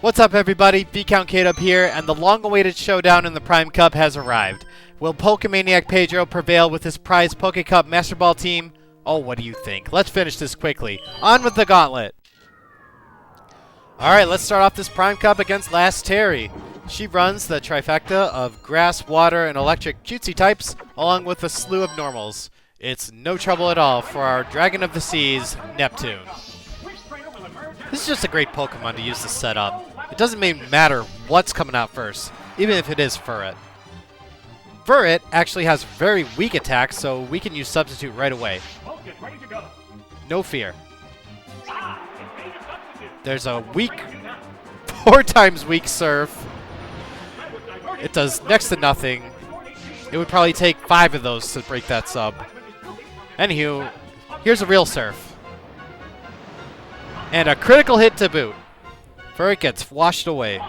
What's up, everybody? ViscountKdub here, and the long-awaited showdown in the Prime Cup has arrived. Will Pokémaniac Pedro prevail with his prized Poké Cup Master Ball team? Oh, what do you think? Let's finish this quickly. On with the Gauntlet. Alright, let's start off this Prime Cup against Last Terry. She runs the trifecta of Grass, Water, and Electric cutesy types, along with a slew of normals. It's no trouble at all for our Dragon of the Seas, Neptune. This is just a great Pokemon to use to set up. It doesn't matter what's coming out first, even if it is Furret. Furret actually has very weak attacks, so we can use Substitute right away. No fear. There's a weak, 4 times weak Surf. It does next to nothing. It would probably take 5 of those to break that sub. Anywho, here's a real Surf. And a critical hit to boot. Furret gets washed away.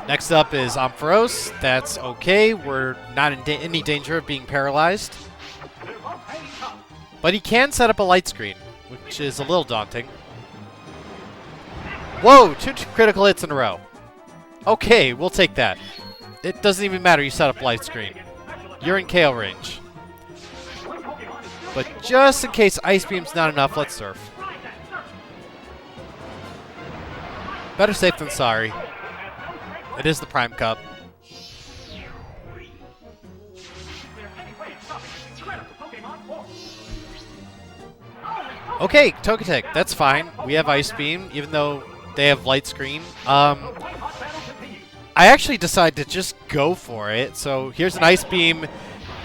Next up is Ampharos. That's okay. We're not in any danger of being paralyzed. But he can set up a light screen, which is a little daunting. Whoa! 2 critical hits in a row. Okay, we'll take that. It doesn't even matter you set up light screen. You're in KO range. But just in case Ice Beam's not enough, let's Surf. Better safe than sorry. It is the Prime Cup. Okay, Togetic, that's fine. We have Ice Beam, even though they have Light Screen. I actually decided to just go for it, so here's an Ice Beam,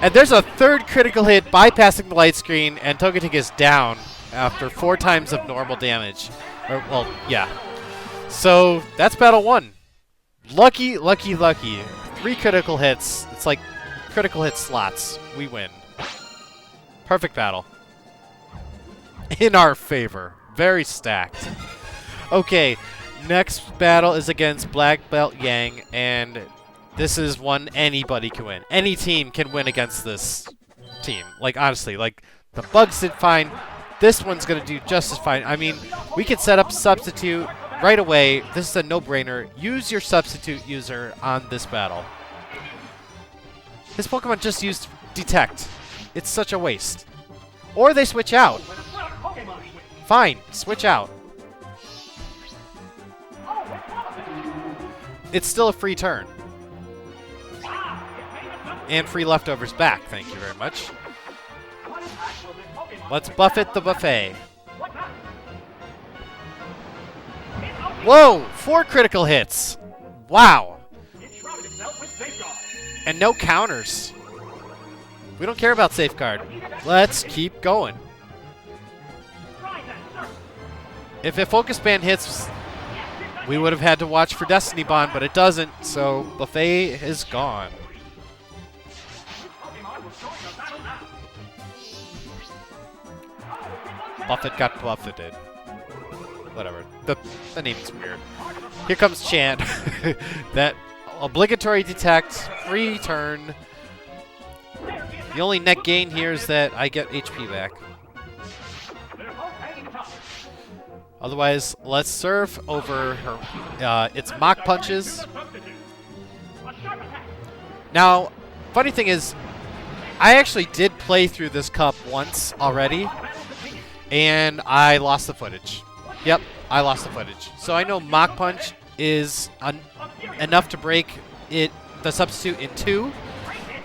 and there's a 3rd critical hit bypassing the Light Screen, and Togetic is down after 4 times of normal damage. Or, well, yeah. So, that's battle 1. Lucky, lucky, lucky. 3 critical hits. It's like critical hit slots. We win. Perfect battle. In our favor. Very stacked. Okay, next battle is against Black Belt Yang, and this is one anybody can win. Any team can win against this team. Like, honestly, like, the Bugs did fine. This one's going to do just as fine. I mean, we can set up Substitute right away. This is a no-brainer. Use your Substitute user on this battle. This Pokemon just used Detect. It's such a waste. Or they switch out. Fine, switch out. It's still a free turn. And free leftovers back, thank you very much. Let's buffet the buffet. Whoa! 4 critical hits! Wow! And no counters. We don't care about Safeguard. Let's keep going. If a Focus Band hits, we would have had to watch for Destiny Bond, but it doesn't, so Buffet is gone. Buffett got buffeted. Whatever. The name's weird. Here comes Chant. That obligatory detect, free turn. The only net gain here is that I get HP back. Otherwise, let's Surf over her, its Mach Punches. Now, funny thing is, I actually did play through this cup once already, and I lost the footage. Yep, I lost the footage. So I know Mach Punch is enough to break the Substitute in 2.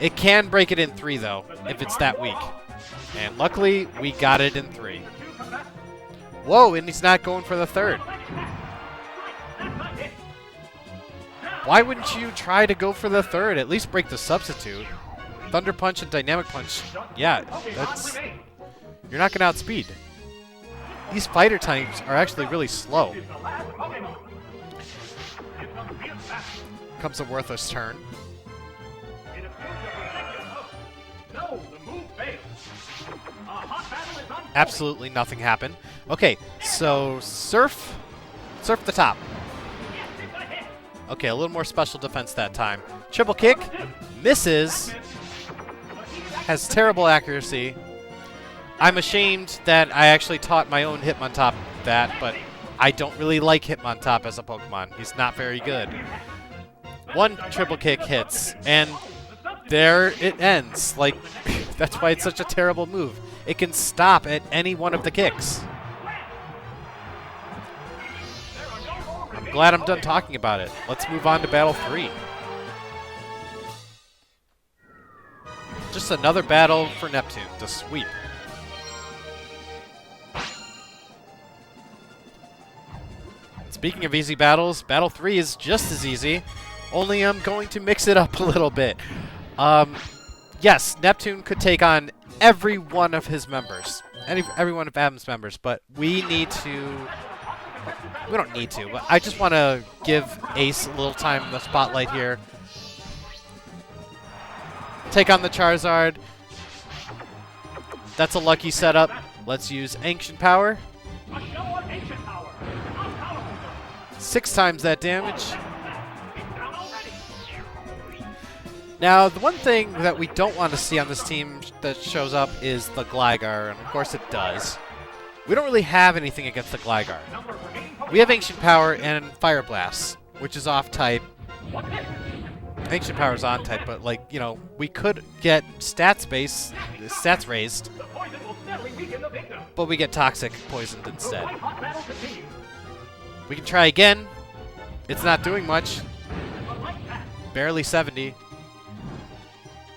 It can break it in 3, though, if it's that weak. And luckily, we got it in 3. Whoa, and he's not going for the 3rd. Why wouldn't you try to go for the 3rd? At least break the Substitute. Thunder Punch and Dynamic Punch. Yeah, that's... You're not going to outspeed. These fighter types are actually really slow. Comes a worthless turn. Absolutely nothing happened. Okay, so Surf the top. Okay, a little more special defense that time. Triple kick, misses. has terrible accuracy. I'm ashamed that I actually taught my own Hitmontop that, but I don't really like Hitmontop as a Pokemon. He's not very good. One triple kick hits, and there it ends. Like, that's why it's such a terrible move. It can stop at any one of the kicks. I'm glad I'm done talking about it. Let's move on to Battle 3. Just another battle for Neptune to sweep. Speaking of easy battles, Battle 3 is just as easy, only I'm going to mix it up a little bit. Yes, Neptune could take on every one of his members, every one of Adam's members, but we need to... We don't need to, but I just want to give Ace a little time in the spotlight here. Take on the Charizard. That's a lucky setup. Let's use Ancient Power. 6 times that damage. Now, the one thing that we don't want to see on this team that shows up is the Gligar, and of course it does. We don't really have anything against the Gligar. We have Ancient Power and Fire Blast, which is off-type. Ancient Power is on-type, but, like, you know, we could get stats raised, but we get Toxic poisoned instead. We can try again. It's not doing much. Barely 70.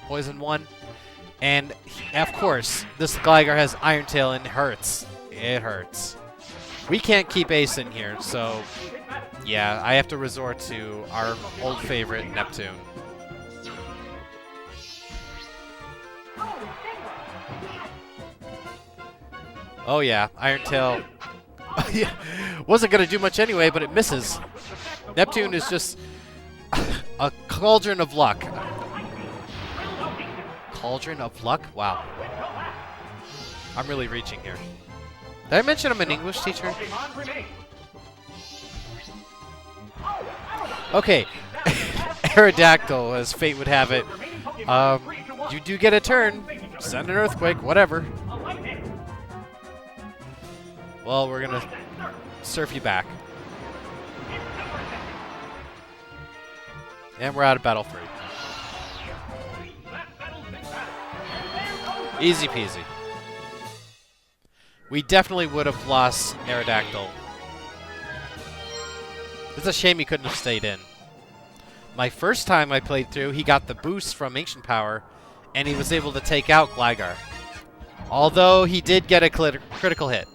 Poison 1. And, of course, this Gligar has Iron Tail and it hurts. It hurts. We can't keep Ace in here, so yeah, I have to resort to our old favorite, Neptune. Oh yeah, Iron Tail. Yeah, wasn't going to do much anyway, but it misses. Neptune is just a cauldron of luck. Cauldron of luck? Wow. I'm really reaching here. Did I mention I'm an English teacher? Okay. Aerodactyl, as fate would have it. You do get a turn. Send an Earthquake, whatever. Well, we're going to surf you back. And we're out of Battle 3. Easy peasy. We definitely would have lost Aerodactyl. It's a shame he couldn't have stayed in. My first time I played through, he got the boost from Ancient Power, and he was able to take out Gligar. Although he did get a critical hit.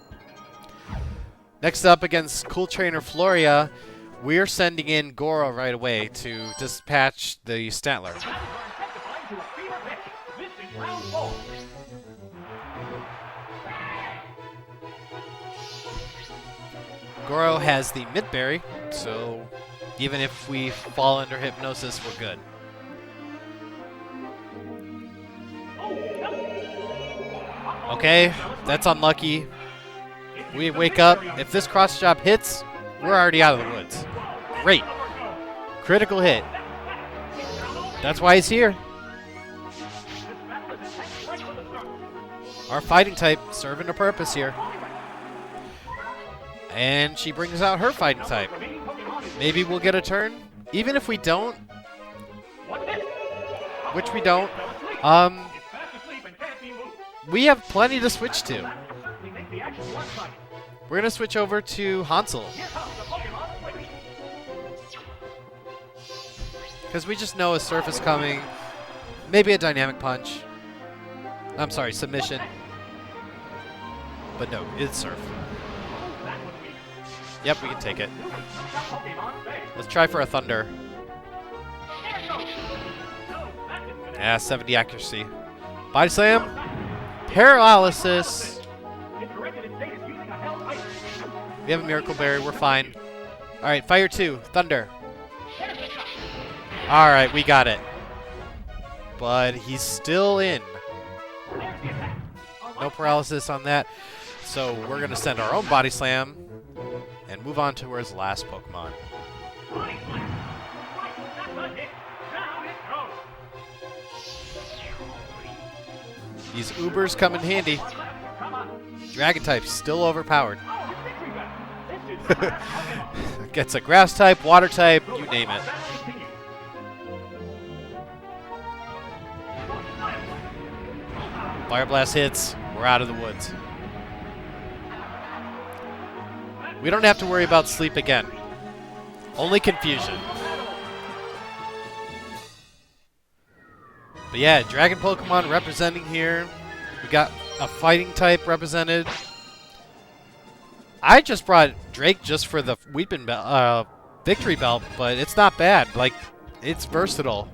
Next up against Cool Trainer Floria, we're sending in Goro right away to dispatch the Statler. Goro has the Midberry, so even if we fall under Hypnosis, we're good. Okay, that's unlucky. We wake up. If this cross chop hits, we're already out of the woods. Great. Critical hit. That's why he's here. Our fighting type serving a purpose here. And she brings out her fighting type. Maybe we'll get a turn. Even if we don't, which we don't, we have plenty to switch to. We're going to switch over to Hansel. Because we just know a Surf is coming. Maybe a Dynamic Punch. I'm sorry, Submission. But no, it's Surf. Yep, we can take it. Let's try for a Thunder. Yeah, 70 accuracy. Body Slam. Paralysis. We have a Miracle Berry. We're fine. All right, Fire 2. Thunder. All right, we got it. But he's still in. No paralysis on that. So we're going to send our own Body Slam and move on to his last Pokemon. These Ubers come in handy. Dragon type still overpowered. Gets a grass type, water type, you name it. Fire Blast hits, we're out of the woods. We don't have to worry about sleep again. Only confusion. But yeah, Dragon Pokemon representing here. We got a fighting type represented. I just brought Drake just for the Weepin' Victory Belt, but it's not bad. Like, it's versatile.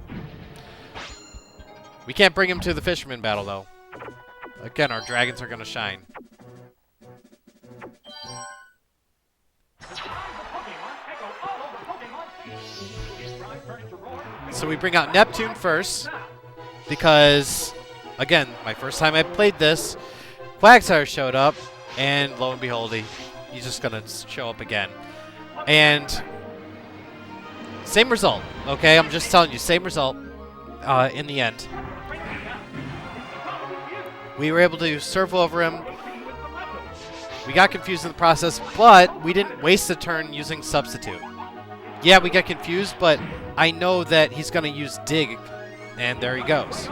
We can't bring him to the Fisherman battle, though. Again, our dragons are going to shine. So we bring out Neptune first, because, again, my first time I played this, Quagsire showed up, and lo and behold, he's just going to show up again. And same result, okay? I'm just telling you, same result in the end. We were able to surf over him. We got confused in the process, but we didn't waste a turn using Substitute. Yeah, we got confused, but I know that he's going to use Dig, and there he goes.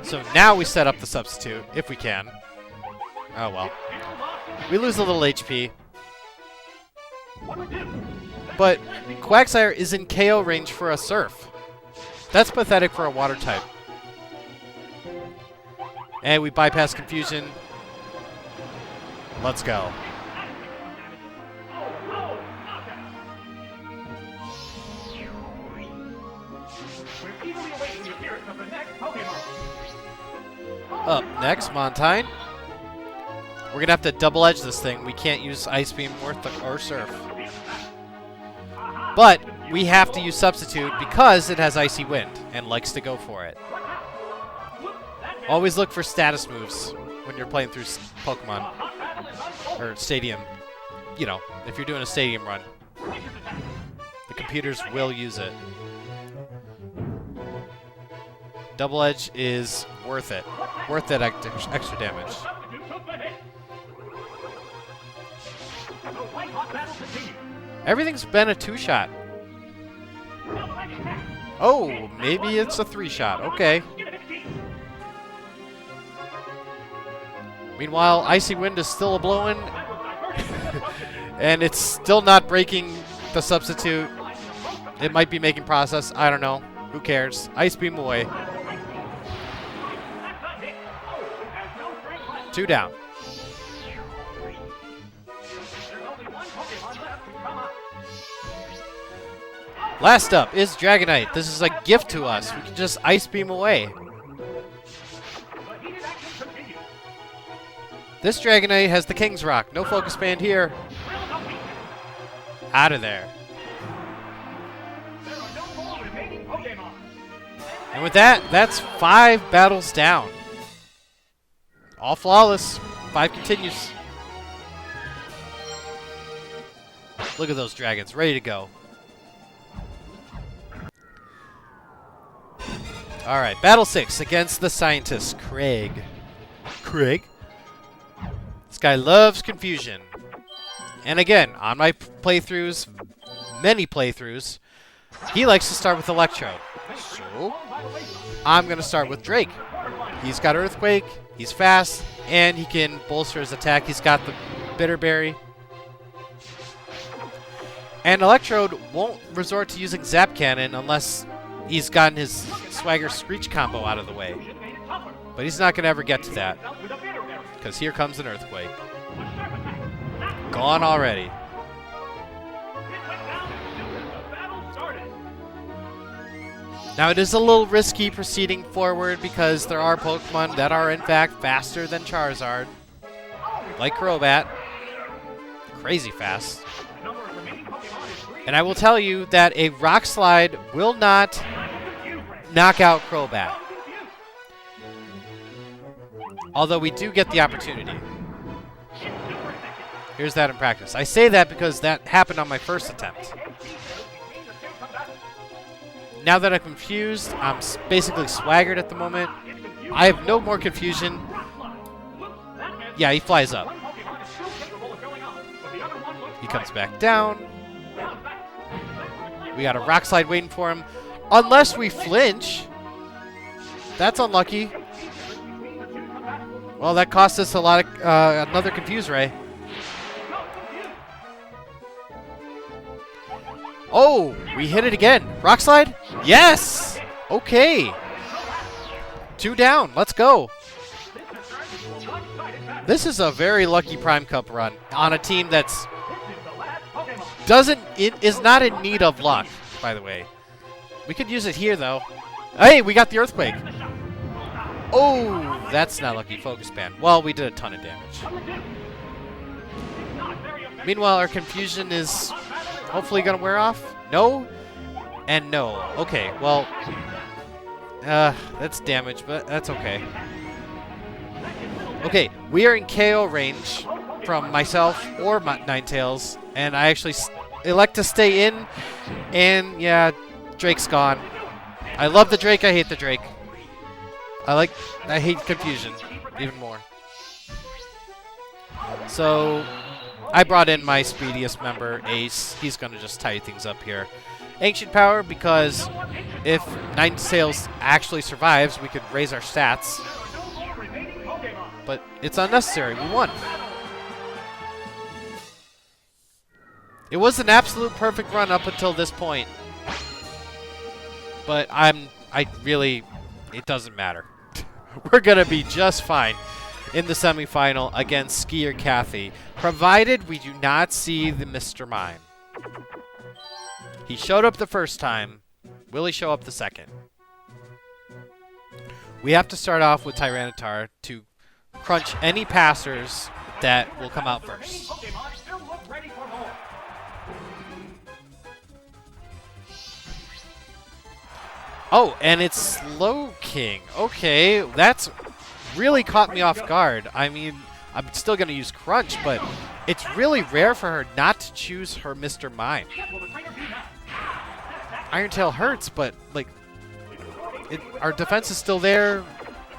So now we set up the Substitute, if we can. Oh well. We lose a little HP. But Quagsire is in KO range for a Surf. That's pathetic for a Water type. And we bypass Confusion. Let's go. Up next, Montine. We're going to have to double edge this thing. We can't use Ice Beam or Surf. But we have to use Substitute because it has Icy Wind and likes to go for it. Always look for status moves when you're playing through Pokemon. Or Stadium. You know, if you're doing a Stadium run. The computers will use it. Double Edge is worth it. Worth that extra damage. Everything's been a 2-shot. Oh, maybe it's a 3-shot. Okay. Meanwhile, Icy Wind is still a-blowing. And it's still not breaking the Substitute. It might be making process. I don't know. Who cares? Ice Beam away. 2 down. Last up is Dragonite. This is a gift to us. We can just Ice Beam away. This Dragonite has the King's Rock. No Focus Band here. Out of there. And with that, that's 5 battles down. All flawless. 5 continues. Look at those dragons, ready to go. Alright, Battle 6 against the scientist, Craig. Craig? This guy loves confusion. And again, on my playthroughs, many playthroughs, he likes to start with Electrode. So, I'm going to start with Drake. He's got Earthquake, he's fast, and he can bolster his attack. He's got the Bitter Berry. And Electrode won't resort to using Zap Cannon unless he's gotten his Swagger Screech combo out of the way. But he's not going to ever get to that. Because here comes an Earthquake. Gone already. Now it is a little risky proceeding forward because there are Pokemon that are in fact faster than Charizard. Like Crobat. Crazy fast. And I will tell you that a Rock Slide will not knock out Crobat. Although we do get the opportunity. Here's that in practice. I say that because that happened on my first attempt. now that I'm confused, I'm basically swaggered at the moment. I have no more confusion. Yeah, he flies up. He comes back down. We got a Rock Slide waiting for him. Unless we flinch. That's unlucky. Well, that cost us a lot of another Confuse Ray. Oh, we hit it again. Rock Slide? Yes! Okay. 2 down. Let's go. This is a very lucky Prime Cup run on a team that's is not in need of luck, by the way. We could use it here, though. Hey, we got the Earthquake. Oh, that's not lucky. Focus Band. Well, we did a ton of damage. Meanwhile, our confusion is hopefully going to wear off. No, and no. Okay, well, that's damage, but that's okay. Okay, we are in KO range from myself or Ninetales, and I actually elect to stay in, and yeah, Drake's gone. I love the Drake, I hate the Drake. I hate confusion even more. So I brought in my speediest member, Ace. He's going to just tidy things up here. Ancient Power, because if Ninetales actually survives, we could raise our stats. But it's unnecessary. We won. It was an absolute perfect run up until this point. But it doesn't matter. We're going to be just fine in the semifinal against Skier Kathy, provided we do not see the Mr. Mime. He showed up the first time. Will he show up the second? We have to start off with Tyranitar to crunch any passers that will come out first. Oh, and it's Slow King. Okay, that's really caught me off guard. I mean, I'm still going to use Crunch, but it's really rare for her not to choose her Mr. Mime. Iron Tail hurts, but, like, our defense is still there.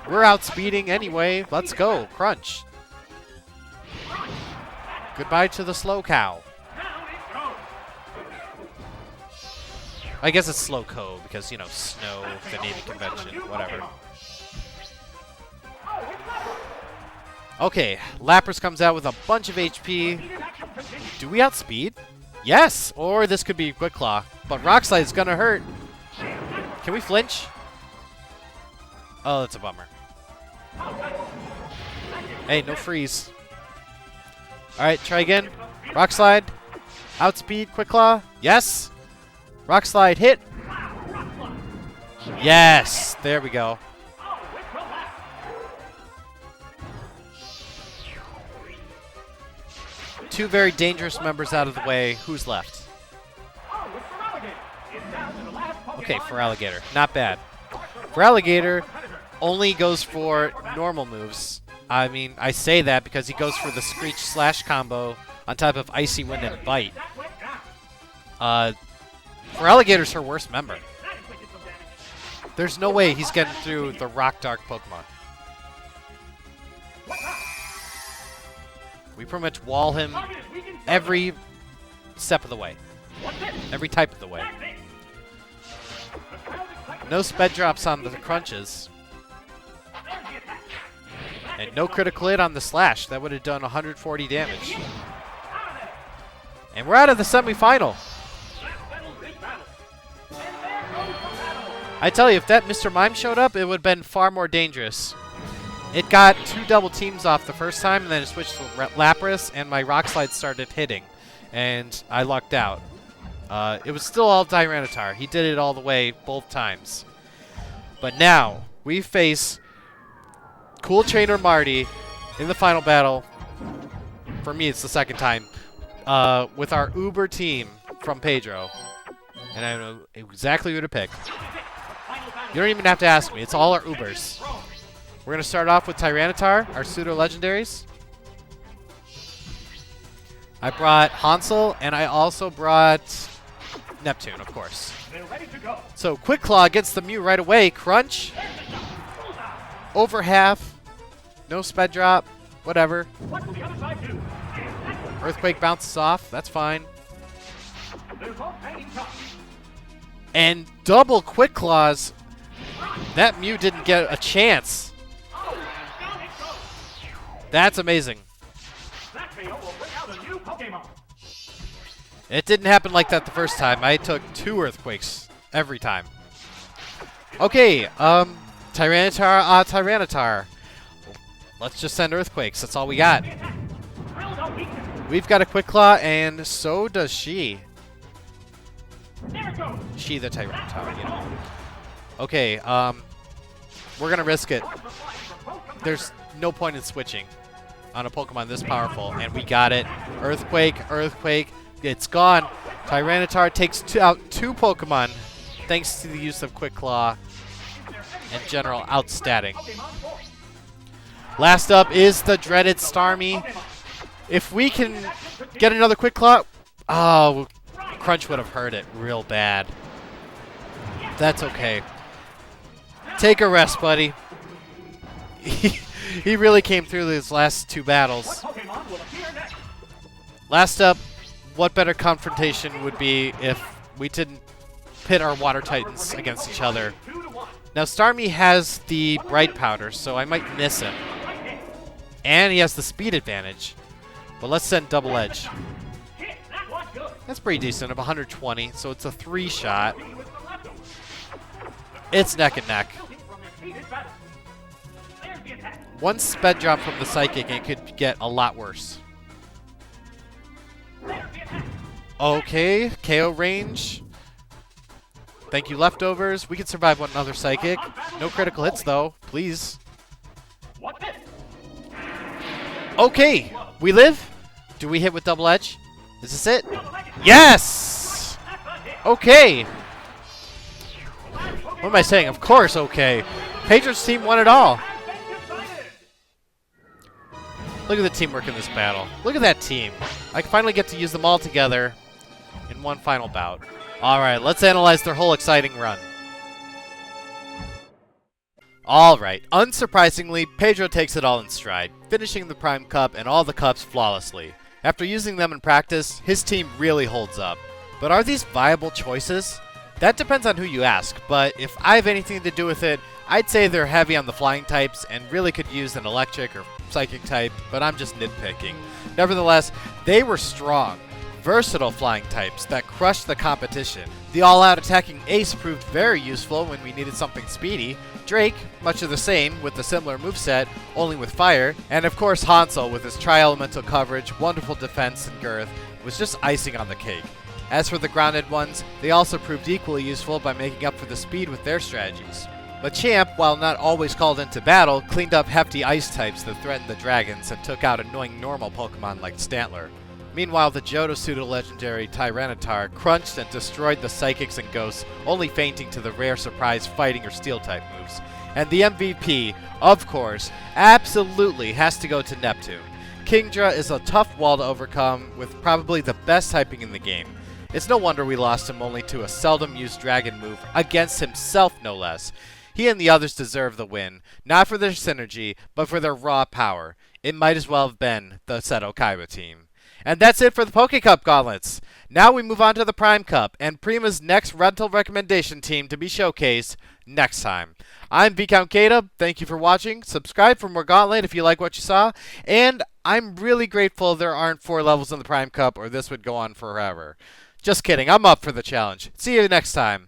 We're outspeeding anyway. Let's go. Crunch. Goodbye to the Slow Cow. I guess it's Slow Co because, you know, snow, the naming convention, whatever. Okay, Lapras comes out with a bunch of HP. Do we outspeed? Yes! Or this could be Quick Claw. But Rock Slide is gonna hurt. Can we flinch? Oh, that's a bummer. Hey, no freeze. Alright, try again. Rock Slide. Outspeed, Quick Claw. Yes! Rock Slide hit. Yes! There we go. Two very dangerous members out of the way. Who's left? Okay, for Alligator. Not bad. For Alligator, only goes for normal moves. I mean, I say that because he goes for the Screech Slash combo on top of Icy Wind and Bite. For Alligator's her worst member. There's no way he's getting through the Rock Dark Pokemon. We pretty much wall him every step of the way. Every type of the way. No sped drops on the crunches. And no critical hit on the slash. That would have done 140 damage. And we're out of the semifinal. I tell you, if that Mr. Mime showed up, it would have been far more dangerous. It got 2 double teams off the first time, and then it switched to Lapras, and my Rock Slide started hitting. And I lucked out. It was still all Tyranitar. He did it all the way both times. But now, we face Cool Trainer Marty in the final battle. For me, it's the second time. With our Uber team from Pedro. And I know exactly who to pick. You don't even have to ask me. It's all our Ubers. We're going to start off with Tyranitar, our pseudo-legendaries. I brought Hansel, and I also brought Neptune, of course. So Quick Claw against the Mew right away. Crunch. Over half. No sped drop. Whatever. Earthquake bounces off. That's fine. And double Quick Claws. That Mew didn't get a chance. That's amazing. It didn't happen like that the first time. I took 2 Earthquakes every time. Okay, Tyranitar, Tyranitar. Let's just send Earthquakes. That's all we got. We've got a Quick Claw, and so does she. She, the Tyranitar, you know. Okay, we're gonna risk it. There's no point in switching on a Pokemon this powerful, and we got it. Earthquake, Earthquake. It's gone. Tyranitar takes out 2 Pokemon thanks to the use of Quick Claw and general outstatting. Last up is the dreaded Starmie. If we can get another Quick Claw, oh, Crunch would have hurt it real bad. That's okay. Take a rest, buddy. He really came through these last 2 battles. Last up, what better confrontation would be if we didn't pit our Water Titans against each other. Now, Starmie has the Bright Powder, so I might miss him. And he has the speed advantage. But let's send Double Edge. That's pretty decent, of 120, so it's a 3-shot. It's neck and neck. One sped drop from the Psychic, and it could get a lot worse. Okay, KO range. Thank you, Leftovers. We can survive one another Psychic. No critical hits, though. Please. Okay, we live. Do we hit with Double Edge? Is this it? Yes! Okay. What am I saying? Of course, okay. Pedro's team won it all. Look at the teamwork in this battle. Look at that team. I can finally get to use them all together in one final bout. Alright, let's analyze their whole exciting run. Alright, unsurprisingly, Pedro takes it all in stride, finishing the Prime Cup and all the cups flawlessly. After using them in practice, his team really holds up. But are these viable choices? That depends on who you ask, but if I have anything to do with it, I'd say they're heavy on the flying types and really could use an electric or psychic type, but I'm just nitpicking. Nevertheless, they were strong, versatile flying types that crushed the competition. The all-out attacking Ace proved very useful when we needed something speedy. Drake, much of the same, with a similar moveset, only with fire. And of course Hansel, with his tri-elemental coverage, wonderful defense, and girth, was just icing on the cake. As for the grounded ones, they also proved equally useful by making up for the speed with their strategies. But Champ, while not always called into battle, cleaned up hefty ice types that threatened the dragons and took out annoying normal Pokemon like Stantler. Meanwhile, the Johto pseudo-legendary Tyranitar crunched and destroyed the Psychics and Ghosts, only fainting to the rare surprise Fighting or Steel-type moves. And the MVP, of course, absolutely has to go to Neptune. Kingdra is a tough wall to overcome, with probably the best typing in the game. It's no wonder we lost him only to a seldom-used Dragon move, against himself no less. He and the others deserve the win, not for their synergy, but for their raw power. It might as well have been the Seto Kaiba team. And that's it for the Poké Cup Gauntlets. Now we move on to the Prime Cup, and Prima's next rental recommendation team to be showcased next time. I'm ViscountKdub. Thank you for watching. Subscribe for more Gauntlet if you like what you saw. And I'm really grateful there aren't 4 levels in the Prime Cup, or this would go on forever. Just kidding. I'm up for the challenge. See you next time.